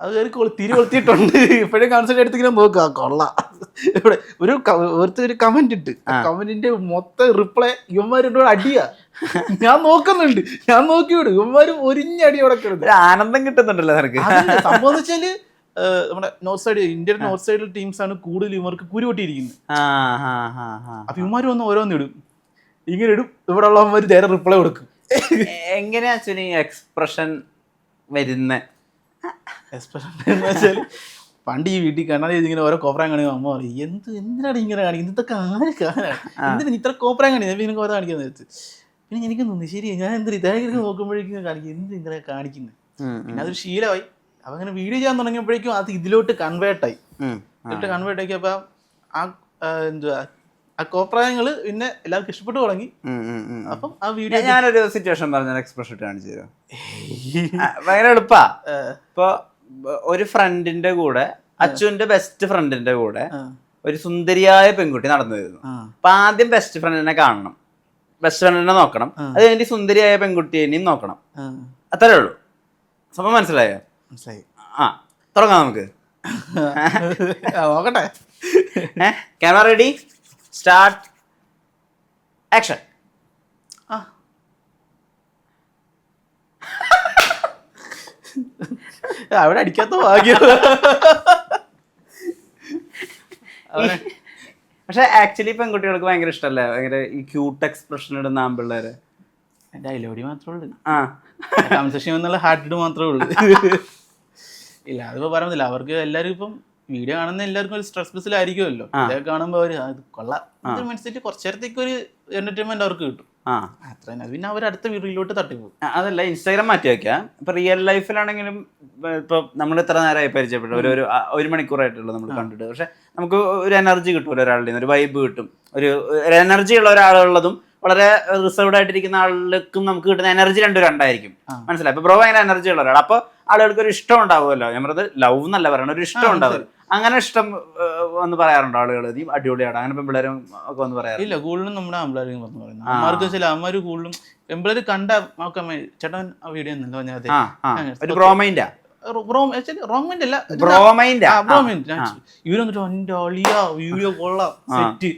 അത് കയറി തിരി കൊളുത്തിയിട്ടുണ്ട്. ഇപ്പോഴും കൺസെപ്റ്റ് എടുത്തിങ്ങനെ നോക്കുക, കൊള്ളാം. ഇവിടെ ഒരു കമന്റ് ഇട്ട്, കമന്റിന്റെ മൊത്തം റിപ്ലൈ ഇവന്മാരുടെ അടിയാ. ഞാൻ നോക്കുന്നുണ്ട്, ഞാൻ നോക്കിവിടും, ഇവന്മാര് ഒരിഞ്ഞടി കിടക്കുന്നത്. ആനന്ദം കിട്ടുന്നുണ്ടല്ലോ നിനക്ക്. സംഭവം എന്ന് വെച്ചാല് നമ്മുടെ നോർത്ത് സൈഡ്, ഇന്ത്യയുടെ നോർത്ത് സൈഡിൽ ടീംസ് ആണ് കൂടുതൽ ഇവർക്ക് കുരുപൊട്ടിയിരിക്കുന്നത്. അപ്പൊ ഇവന്മാര് വന്ന് ഓരോന്നിടും, ഇങ്ങനെ ഇടും, ഇവിടെ ഉള്ളവന്മാര് നേരെ റിപ്ലൈ കൊടുക്കും. എങ്ങനെയാ എക്സ്പ്രഷൻ വരുന്ന വെച്ചാൽ പണ്ട് ഈ വീട്ടിൽ കണ്ടാൽ ഇങ്ങനെ ഓരോ കോപ്രാൻ കാണിക്കും. അമ്മ പറയും, എന്തിനാണ് ഇങ്ങനെ കാണിക്കുന്നത്, ഇതൊക്കെ ആര് കാണാൻ, എന്തിനാ ഇത്ര കോപ്രാൻ കാണിക്കുന്നത്, എനിക്ക് ഓരോ കാണിക്കാൻ വെച്ച്. പിന്നെ എനിക്ക് തോന്നി ശരി, ഞാൻ എന്തിനാ ഇതായിരിക്കും നോക്കുമ്പോഴേക്കും കാണിക്കും, ഇങ്ങനെ കാണിക്കുന്നത്. പിന്നെ അതൊരു ശീലമായി. അപ്പൊ അങ്ങനെ വീഡിയോ ചെയ്യാൻ തുടങ്ങിയപ്പോഴേക്കും അത് ഇതിലോട്ട് കൺവേർട്ടായി. ആക്കി. അപ്പൊ എന്തുവാ ആ കോപ്രായങ്ങള് പിന്നെ എല്ലാവർക്കും ഇഷ്ടപ്പെട്ടു തുടങ്ങി. അപ്പം ആ വീഡിയോ ഞാനൊരു സിറ്റുവേഷൻ പറഞ്ഞ എക്സ്പ്രഷൻ ഇട്ട് കാണിച്ചു തരാം. ഭയങ്കര എളുപ്പാ. ഇപ്പൊ ഒരു ഫ്രണ്ടിന്റെ കൂടെ, അച്ചുവിന്റെ ബെസ്റ്റ് ഫ്രണ്ടിന്റെ കൂടെ ഒരു സുന്ദരിയായ പെൺകുട്ടി നടന്നു വരുന്നു. അപ്പൊ ആദ്യം ബെസ്റ്റ് ഫ്രണ്ടിനെ കാണണം, ബെസ്റ്റ് ഫ്രണ്ടിനെ നോക്കണം, അത് കഴിഞ്ഞ് സുന്ദരിയായ പെൺകുട്ടിയെയും നോക്കണം. അത്രേ ഉള്ളൂ. സംഭവം മനസ്സിലായോ? മനസ്സിലായി. തുടങ്ങാം നമുക്ക്. നോക്കട്ടെ. Camera ready, start, action. അവിടെ അടിക്കാത്ത ഭാഗ്യം. പക്ഷെ ആക്ച്വലി പെൺകുട്ടികൾക്ക് ഭയങ്കര ഇഷ്ടമല്ലേ ഭയങ്കര ഈ ക്യൂട്ട് എക്സ്പ്രഷൻ ഇടുന്ന ആമ്പിള്ളേരെ? ഡയലോഗി മാത്രമേ ഉള്ളൂ, കൺസെഷൻ എന്നുള്ള ഹാർട്ട് മാത്രമേ ഉള്ളൂ. ഇല്ല, അതിപ്പോ പറയുന്നില്ല. അവർക്ക് എല്ലാവരും ഇപ്പം വീഡിയോ കാണുന്ന എല്ലാവർക്കും ഒരു സ്ട്രെസ് ബസ്സിലായിരിക്കുമല്ലോ. ഇതൊക്കെ കാണുമ്പോൾ അവർ അത് കൊള്ളാം മനസ്സിലായിട്ട് കുറച്ചു നേരത്തേക്ക് ഒരു എന്റർടൈൻമെന്റ് അവർക്ക് കിട്ടും. അത്ര തന്നെ. പിന്നെ അവർ അടുത്ത വീഡിയോയിലോട്ട് തട്ടിപ്പോകും. അതല്ല, ഇൻസ്റ്റാഗ്രാം മാറ്റി വെക്കാം. ഇപ്പൊ റിയൽ ലൈഫിലാണെങ്കിലും ഇപ്പൊ നമ്മൾ ഇത്ര നേരമായി പരിചയപ്പെട്ടു, ഒരു മണിക്കൂറായിട്ടുള്ളൂ നമ്മൾ കണ്ടിട്ട്. പക്ഷെ നമുക്ക് ഒരു എനർജി കിട്ടും, ഒരാളുടെ ഒരു വൈബ് കിട്ടും. ഒരു എനർജി ഉള്ള ഒരാളുള്ളതും വളരെ റിസർവ്ഡ് ആയിട്ടിരിക്കുന്ന ആളുകൾക്കും നമുക്ക് കിട്ടുന്ന എനർജി രണ്ടായിരിക്കും. മനസ്സിലായി? ഇപ്പൊ ബ്രോ ഭയങ്കര എനർജി ഉള്ള ഒരാൾ, അപ്പൊ ആളുകൾക്ക് ഒരു ഇഷ്ടം ഉണ്ടാവുമല്ലോ. ഞാൻ പറഞ്ഞത് ലവ് എന്നല്ല പറയണ, ഒരു ഇഷ്ടം ഉണ്ടാവും. അങ്ങനെ ഇഷ്ടം വന്ന് പറയാറുണ്ടോ ആളുകൾ, ഈ അടിപൊളിയാണ് അങ്ങനെ പെമ്പിള്ളേരും ഒക്കെ വന്ന് പറയാറ്? ഇല്ല, കൂടുതലും നമ്മുടെ ആമ്പിളേരും വന്ന് പറയുന്നത്. അമ്മമാർക്ക് ചില അമ്മമാര് കൂടുതലും പെമ്പിളേര് കണ്ട ചേട്ടൻ ആ വീഡിയോ ഇവരൊന്നിട്ട് എന്റെ അളിയാ വീഡിയോ കൊള്ളാം, സെറ്റ്,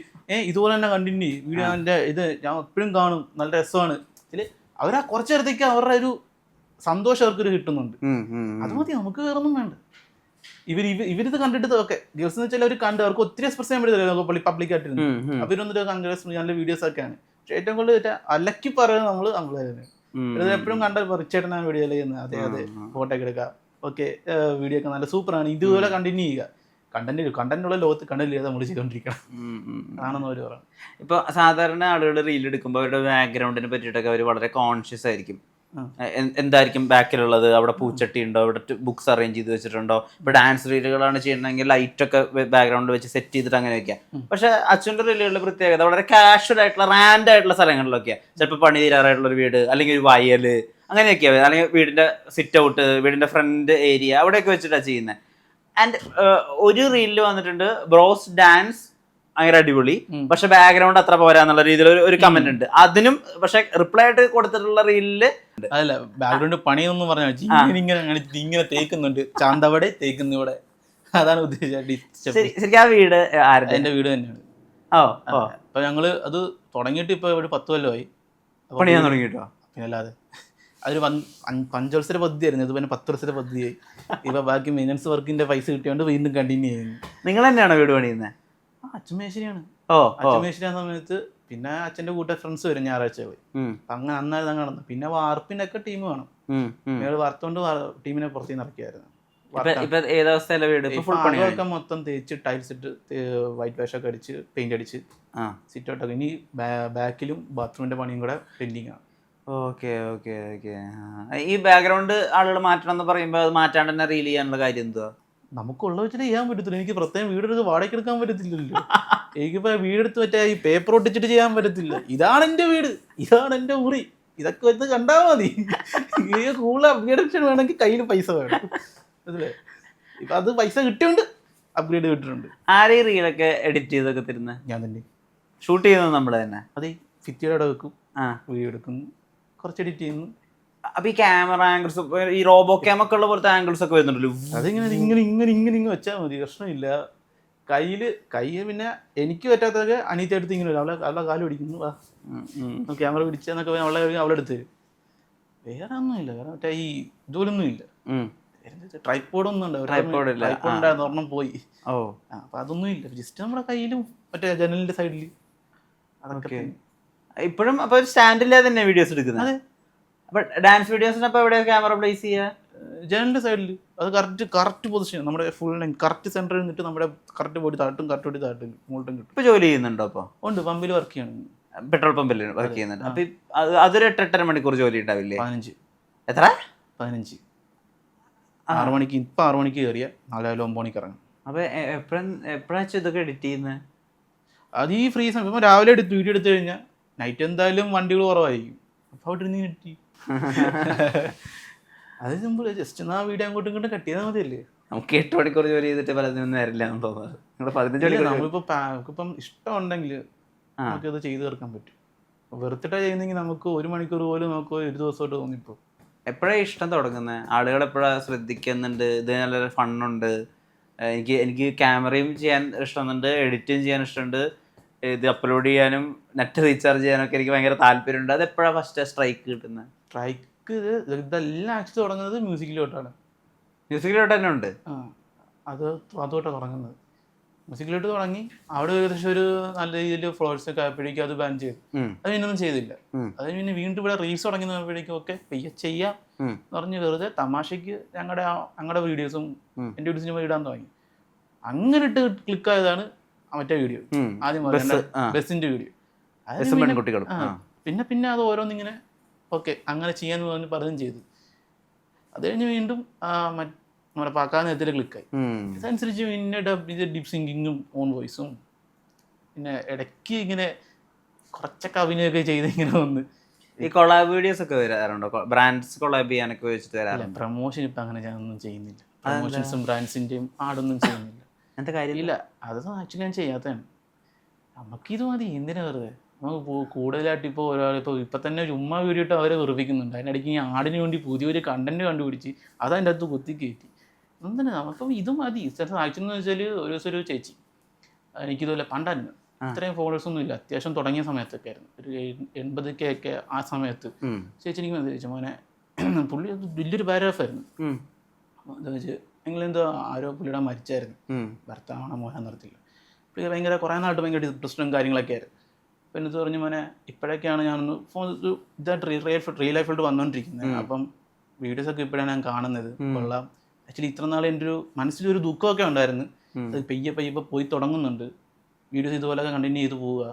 ഇതുപോലെ തന്നെ കണ്ടിന്യൂ വീഡിയോ, ഇത് ഞാൻ എപ്പോഴും കാണും, നല്ല രസമാണ്. അവരാ കുറച്ചു നേരത്തേക്ക് അവരുടെ ഒരു സന്തോഷം അവർക്കൊരു കിട്ടുന്നുണ്ട്. അത് മതി, നമുക്ക് വേറൊന്നും വേണ്ട. ഇവരിത് കണ്ടിട്ട് ഒക്കെ ഗേൾസ് എന്ന് വെച്ചാൽ അവർ കണ്ട് അവർക്ക് ഒത്തിരി എക്സ്പ്രസ് ചെയ്യാൻ പറ്റില്ല പബ്ലിക്കായിട്ടിരുന്നു. അപ്പൊ ഇവരൊന്നിട്ട് നല്ല വീഡിയോസ് ഒക്കെയാണ്. പക്ഷെ ഏറ്റവും കൂടുതൽ അലക്കി പറയുന്നത് നമ്മളെ എപ്പോഴും കണ്ട റിച്ചേട്ടനാ വീഡിയോ ചെയ്യുന്നത്. അതെ ഫോട്ടോ ഒക്കെ എടുക്കാം, ഓക്കെ, വീഡിയോ ഒക്കെ നല്ല സൂപ്പറാണ്, ഇതുപോലെ കണ്ടിന്യൂ ചെയ്യുക. കണ്ടന്റുള്ള ലോകത്ത് കണ്ടില്ല നമ്മൾ ചെയ്തോണ്ടിരിക്കണം ആണെന്ന് അവർ പറയാം. ഇപ്പൊ സാധാരണ ആളുകൾ റീൽ എടുക്കുമ്പോൾ അവരുടെ ബാക്ക്ഗ്രൗണ്ടിനെ പറ്റിയിട്ടൊക്കെ അവർ വളരെ കോൺഷ്യസ് ആയിരിക്കും. എന്തായിരിക്കും ബാക്കിലുള്ളത്, അവിടെ പൂച്ചട്ടി ഉണ്ടോ, ഇവിടെ ബുക്സ് അറേഞ്ച് ചെയ്ത് വെച്ചിട്ടുണ്ടോ, ഇപ്പൊ ഡാൻസ് റീലുകളാണ് ചെയ്യണമെങ്കിൽ ലൈറ്റ് ഒക്കെ ബാക്ക്ഗ്രൗണ്ടിൽ വെച്ച് സെറ്റ് ചെയ്തിട്ട് അങ്ങനെ വെക്കാം. പക്ഷെ അച്ഛൻ്റെ റീലുകളുടെ പ്രത്യേകത വളരെ കാഷ്വൽ ആയിട്ടുള്ള റാൻഡ് ആയിട്ടുള്ള സ്ഥലങ്ങളിലൊക്കെയാണ്. ചിലപ്പോൾ പണി തീരാറായിട്ടുള്ള ഒരു വീട്, അല്ലെങ്കിൽ ഒരു വയല്, അങ്ങനെയൊക്കെയാണ്. അല്ലെങ്കിൽ വീടിന്റെ സിറ്റ് ഔട്ട്, വീടിന്റെ ഫ്രണ്ട് ഏരിയ, അവിടെയൊക്കെ വെച്ചിട്ടാണ് ചെയ്യുന്നത്. ആൻഡ് ഒരു റീലിൽ വന്നിട്ടുണ്ട് ബ്രോസ് ഡാൻസ് ഭയങ്കര അടിപൊളി, പക്ഷെ ബാക്ക്ഗ്രൗണ്ട് അത്ര പോരാന്നുള്ള രീതിയിൽ ഒരു കമന്റ് ഉണ്ട്. അതിനും പക്ഷെ റിപ്ലൈ ആയിട്ട് കൊടുത്തിട്ടുള്ള റീലില് അതല്ല, ബാക്ക്ഗ്രൗണ്ട് പണിയൊന്നും പറഞ്ഞാൽ ഇങ്ങനെ തേക്കുന്നുണ്ട്, ചാന്തവിടെ തേക്കുന്ന ഇവിടെ, അതാണ് ഉദ്ദേശിച്ചത്. ശരിക്കും ആ വീട് എന്റെ വീട് തന്നെയാണ്. അപ്പൊ ഞങ്ങള് അത് തുടങ്ങിയിട്ട് ഇപ്പൊ ഒരു 10 കൊല്ലമായി പണിയാൻ തുടങ്ങിട്ടോ. പിന്നെ അല്ലാതെ അതൊരു 5 വർഷത്തെ പദ്ധതിയായിരുന്നു, ഇത് പിന്നെ 10 വർഷത്തെ പദ്ധതിയായി. ഇപ്പൊ ബാക്കി മെയിനൻസ് വർക്കിന്റെ പൈസ കിട്ടിയോണ്ട് വീണ്ടും കണ്ടിന്യൂ ചെയ്യുന്നു. നിങ്ങൾ തന്നെയാണോ വീട് പണിയുന്നത്? അച്ഛമേശ്വരിയാണ്. അച്ഛമേശ്വരി ആ സമയത്ത് പിന്നെ അച്ഛന്റെ കൂട്ട ഫ്രണ്ട്സ് വരും ഞായറാഴ്ചകൾ. അങ്ങനെ അന്നായിരുന്നു നടന്നു. പിന്നെ വാർപ്പിനൊക്കെ ടീം വേണം, ഞങ്ങൾ വാർത്തോണ്ട് ടീമിനെ പുറത്തേക്ക് ഇറക്കിയായിരുന്നു. ഒക്കെ മൊത്തം തേച്ച് ടൈൽസ് ഇട്ട് വൈറ്റ് വാഷ് ഒക്കെ അടിച്ച് പെയിന്റ് അടിച്ച് സിറ്റ് ഔട്ടൊക്കെ. ഇനി ബാക്കിലും ബാത്റൂമിന്റെ പണിയും കൂടെ പെൻഡിങ് ആണ്. Okay okay okay. ഈ ബാക്ക്ഗ്രൗണ്ട് ആളുകൾ മാറ്റണം എന്ന് പറയുമ്പോൾ അത് മാറ്റാണ്ട് തന്നെ റീൽ ചെയ്യാനുള്ള കാര്യം എന്തുവാ? നമുക്കുള്ള വെച്ചിട്ട് ചെയ്യാൻ പറ്റത്തില്ല. എനിക്ക് പ്രത്യേകം വീടെടുത്ത് വാടകയ്ക്ക് എടുക്കാൻ പറ്റത്തില്ലല്ലോ. എനിക്കിപ്പോ വീടെടുത്ത് മറ്റേ ഈ പേപ്പർ ഒട്ടിച്ചിട്ട് ചെയ്യാൻ പറ്റത്തില്ല. ഇതാണ് എന്റെ വീട്, ഇതാണ് എന്റെ മുറി, ഇതൊക്കെ വെച്ച് കണ്ടാ മതി. കൂടുതൽ അപ്ഗ്രേഡേഷൻ വേണമെങ്കിൽ കയ്യിൽ പൈസ വേണം. അല്ലേ? ഇപ്പൊ അത് പൈസ കിട്ടിയോണ്ട് അപ്ഗ്രേഡ് കിട്ടിയിട്ടുണ്ട്. ആരെയും റീലൊക്കെ എഡിറ്റ് ചെയ്തൊക്കെ തരുന്നത്? ഞാൻ തന്നെ. ഷൂട്ട് ചെയ്യുന്നത് നമ്മൾ തന്നെ? അതെ, ഫിത്തിയുടെ വെക്കും, വീഡിയോ എടുക്കുന്നു, കുറച്ച് എഡിറ്റ് ചെയ്യുന്നു, അപ്പൊ ഈ ക്യാമറ ആംഗിൾസ് ഈ റോബോ ക്യാം ഒക്കെ ഉള്ള പോലത്തെ ആംഗിൾസ് ഒക്കെ വരുന്നുണ്ടല്ലോ. അതിങ്ങനെ ഇങ്ങനെ ഇങ്ങനെ ഇങ്ങനെ ഇങ്ങനെ വെച്ചാൽ മതി, പ്രശ്നമില്ല. കൈ പിന്നെ എനിക്ക് പറ്റാത്തൊക്കെ അനിയത്തി അടുത്ത് ഇങ്ങനെ വരും, അവളെ കാല് പിടിക്കുന്നു, വാ ക്യാമറ പിടിച്ചെന്നൊക്കെ അവളെ അവളെടുത്ത് തരും. വേറെ ഒന്നുമില്ല, വേറെ മറ്റേ ഈ ഇതുപോലൊന്നും ഇല്ല. ട്രൈപ്പോഡൊന്നും ഉണ്ടായിരുന്നു, ഒരെണ്ണം പോയി. അപ്പൊ അതൊന്നും ഇല്ല, ജസ്റ്റ് നമ്മുടെ കയ്യിലും മറ്റേ ജനലിന്റെ സൈഡിൽ അതൊക്കെ. ഇപ്പോഴും അപ്പൊ സ്റ്റാൻഡില്ലാതെ തന്നെ വീഡിയോസ് എടുക്കുന്നത്. അപ്പൊ ഡാൻസ് വീഡിയോസിന് അപ്പൊ എവിടെയാ ക്യാമറ പ്ലേസ് ചെയ്യുക? ജനലിന്റെ സൈഡിൽ. അത് കറക്റ്റ് പൊസിഷൻ, നമ്മുടെ ഫുൾ കറക്റ്റ് സെന്ററിൽ നിന്നിട്ട് നമ്മുടെ കറക്റ്റ് ബോഡി താട്ടും, കറക്റ്റ് ബോഡി താട്ടും, മുകളിട്ടും കിട്ടും. ഇപ്പൊ ജോലി ചെയ്യുന്നുണ്ടോ? അപ്പൊ ഉണ്ട്, പമ്പിൽ വർക്ക് ചെയ്യണം. പെട്രോൾ പമ്പിൽ വർക്ക് ചെയ്യുന്നുണ്ട്. അപ്പൊ അതൊരു 8-8.5 മണിക്കൂർ ജോലി ഉണ്ടാവില്ലേ? 15. എത്ര? 15. 6 മണിക്ക്, ഇപ്പൊ 6 മണിക്ക് കയറിയ 4-9 മണിക്ക് ഇറങ്ങും. അപ്പൊ എപ്പോഴാ ഇതൊക്കെ എഡിറ്റ് ചെയ്യുന്നത്? അത് ഈ ഫ്രീ സമയം. ഇപ്പൊ രാവിലെ വീഡിയോ എടുത്തു കഴിഞ്ഞാൽ നൈറ്റ് എന്തായാലും വണ്ടികൾ കുറവായിരിക്കും, അപ്പൊ അവിടെ ഇരുന്ന് എഡിറ്റ് ചെയ്യും. അത് സിമ്പിൾ, ജസ്റ്റ് ആ വീഡിയോ അങ്ങോട്ടും ഇങ്ങോട്ടും കട്ട് ചെയ്താൽ മതിയല്ലേ. നമുക്ക് 8 മണിക്കൂർ ജോലി ചെയ്തിട്ട് പലതിനൊന്നും വരില്ല എന്ന് തോന്നുന്നത്. നിങ്ങൾ 15 മണിക്കൂർ നമ്മളിപ്പം ഇഷ്ടം ഉണ്ടെങ്കിൽ നമുക്കത് ചെയ്തു തീർക്കാൻ പറ്റും. വെറുത്തിട്ടാ ചെയ്യുന്നെങ്കിൽ നമുക്ക് 1 മണിക്കൂർ പോലും നമുക്ക് ഒരു ദിവസമായിട്ട് തോന്നിപ്പോ. എപ്പോഴാണ് ഇഷ്ടം തുടങ്ങുന്നത്? ആളുകൾ എപ്പോഴാണ് ശ്രദ്ധിക്കുന്നുണ്ട് ഇത് നല്ലൊരു ഫണ്ണുണ്ട്, എനിക്ക് ക്യാമറയും ചെയ്യാൻ ഇഷ്ടമുണ്ട്, എഡിറ്റിങ് ചെയ്യാൻ ഇഷ്ടമുണ്ട്, ഇത് അപ്ലോഡ് ചെയ്യാനും നെറ്റ് റീചാർജ് ചെയ്യാനൊക്കെ എനിക്ക് ഭയങ്കര താല്പര്യമുണ്ട്, അത് എപ്പോഴാണ് ഫസ്റ്റ് സ്ട്രൈക്ക് കിട്ടുന്നത്? സ്ട്രൈക്ക് ഇതെല്ലാം ആക്ച്വലി തുടങ്ങുന്നത് മ്യൂസിക്കിലോട്ടാണ്. മ്യൂസിക്കിലോട്ട് തന്നെ ഉണ്ട്. അതുകൊണ്ടാണ് തുടങ്ങുന്നത്. മ്യൂസിക്കിലോട്ട് തുടങ്ങി അവിടെ ഏകദേശം ഒരു നല്ല രീതിയിൽ ഫ്ലോഴ്സ് ഒക്കെ ആയപ്പോഴേക്കും അത് ബാൻ ചെയ്തു. അത് പിന്നൊന്നും ചെയ്തില്ല. അത് പിന്നെ വീണ്ടും ഇവിടെ റീൽസ് തുടങ്ങുന്നപ്പോഴേക്കും ഒക്കെ പെയ്യ ചെയ്യാം എന്ന് പറഞ്ഞ് വെറുതെ തമാശയ്ക്ക് ഞങ്ങളുടെ വീഡിയോസും എൻ്റെ വീഡിയോസിന് ഇടാൻ തുടങ്ങി. അങ്ങനെ ഇട്ട് ക്ലിക്കായതാണ് മറ്റേ വീഡിയോ, ആദ്യം ബസ്സിന്റെ വീഡിയോ. പിന്നെ അത് ഓരോന്നിങ്ങനെ ഓക്കെ അങ്ങനെ ചെയ്യാന്ന് പറഞ്ഞ് ചെയ്തു. അത് കഴിഞ്ഞ് വീണ്ടും നമ്മുടെ പാക്കാൻ നേരത്തിൽ ക്ലിക്കായി. അതനുസരിച്ച് പിന്നെ ഡിപ് സിങ്കിങ്ങും ഓൺ വോയിസും പിന്നെ ഇടയ്ക്ക് ഇങ്ങനെ കുറച്ചൊക്കെ അഭിനയമൊക്കെ ചെയ്ത് ഇങ്ങനെ വന്ന്. ഈ കൊളാബ് വീഡിയോസ് ഒക്കെ വരാറുണ്ടോ? ബ്രാൻഡ്സ് കൊളാബ് ചെയ്യാനൊക്കെ വെച്ചിട്ട് വരാറുണ്ട്? പ്രൊമോഷൻ ഇപ്പം അങ്ങനെ ഞാനൊന്നും ചെയ്യുന്നില്ല. പ്രൊമോഷൻസും ബ്രാൻഡ്സിൻ്റെയും ആടൊന്നും ചെയ്യുന്നില്ല. എന്താ കാര്യമില്ല, അതൊന്നും ആക്ച്വലി ഞാൻ ചെയ്യാത്തതാണ്. നമുക്കിത് മതി, എന്തിനാ വെറുതെ. നമുക്ക് കൂടുതലായിട്ട് ഇപ്പോൾ ഇപ്പം തന്നെ ചുമ്മാ വീഡിയോ ഇട്ട് അവരെ വെറുപ്പിക്കുന്നുണ്ട്. അതിനിടയ്ക്ക് ഈ ആടിന് വേണ്ടി പുതിയൊരു കണ്ടന്റ് കണ്ടുപിടിച്ച് അതതിൻ്റെ അകത്ത് കുത്തി കയറ്റി. എന്തിനാ നമുക്കിപ്പം ഇത് മതി. ആക്ച്വലി എന്ന് വെച്ചാൽ ഒരു ദിവസം ഒരു ചേച്ചി എനിക്കിതുപോലെ പണ്ടായിരുന്നു, ഇത്രയും ഫോളോവേഴ്സ് ഒന്നും ഇല്ല, അത്യാവശ്യം തുടങ്ങിയ സമയത്തൊക്കെ ആയിരുന്നു, ഒരു 80K ഒക്കെ ആ സമയത്ത്. ചേച്ചി എനിക്ക് മനസ്സിലാച്ചു മോനെ, പുള്ളി അത് വലിയൊരു പാരാഗ്രാഫായിരുന്നു. എന്താ വെച്ചാൽ നിങ്ങളെന്തോ ആരോ പുള്ളിയുടെ മരിച്ചായിരുന്നു, ഭർത്താവണ മോഹൻ നിർത്തില്ല. പുള്ളി ഭയങ്കര കുറേ നാട്ട് ഭയങ്കര ഡിപ്രഷനും കാര്യങ്ങളൊക്കെ ആയിരുന്നു. അപ്പോൾ എന്നിട്ട് പറഞ്ഞു മോനെ ഇപ്പോഴൊക്കെയാണ് ഞാനൊന്ന് ഇതായിട്ട് റിയൽ ലൈഫിലോട്ട് വന്നുകൊണ്ടിരിക്കുന്നത്, അപ്പം വീഡിയോസൊക്കെ ഇപ്പോഴാണ് ഞാൻ കാണുന്നത്, കൊള്ളാം. ആക്ച്വലി ഇത്ര നാൾ എൻ്റെ ഒരു മനസ്സിലൊരു ദുഃഖമൊക്കെ ഉണ്ടായിരുന്നു, അത് പെയ്യെ ഇപ്പോൾ പോയി തുടങ്ങുന്നുണ്ട്, വീഡിയോസ് ഇതുപോലെയൊക്കെ കണ്ടിന്യൂ ചെയ്ത് പോവുക.